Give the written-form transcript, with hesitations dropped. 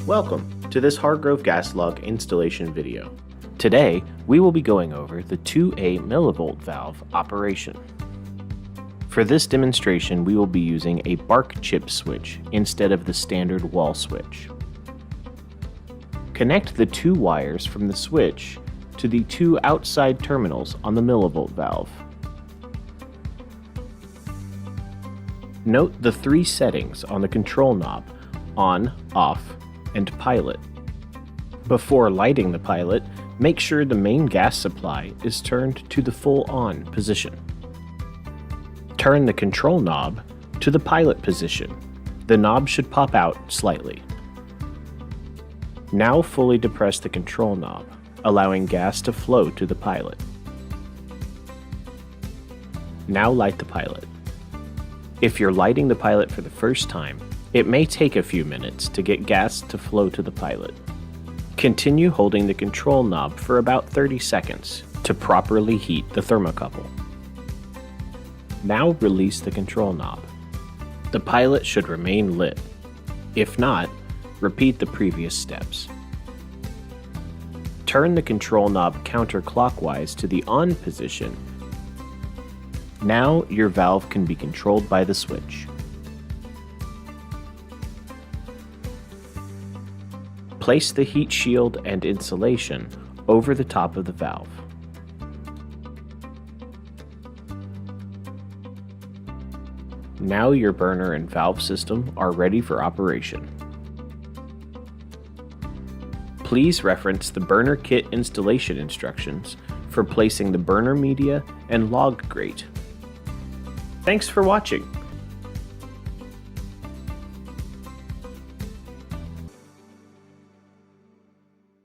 Welcome to this Hargrove Gas Log installation video. Today, we will be going over the 2A millivolt valve operation. For this demonstration, we will be using a bark chip switch instead of the standard wall switch. Connect the two wires from the switch to the two outside terminals on the millivolt valve. Note the three settings on the control knob: on, off, and pilot. Before lighting the pilot, make sure the main gas supply is turned to the full on position. Turn the control knob to the pilot position. The knob should pop out slightly. Now fully depress the control knob, allowing gas to flow to the pilot. Now light the pilot. If you're lighting the pilot for the first time, it may take a few minutes to get gas to flow to the pilot. Continue holding the control knob for about 30 seconds to properly heat the thermocouple. Now release the control knob. The pilot should remain lit. If not, repeat the previous steps. Turn the control knob counterclockwise to the on position. Now your valve can be controlled by the switch. Place the heat shield and insulation over the top of the valve. Now your burner and valve system are ready for operation. Please reference the burner kit installation instructions for placing the burner media and log grate. Thanks for watching.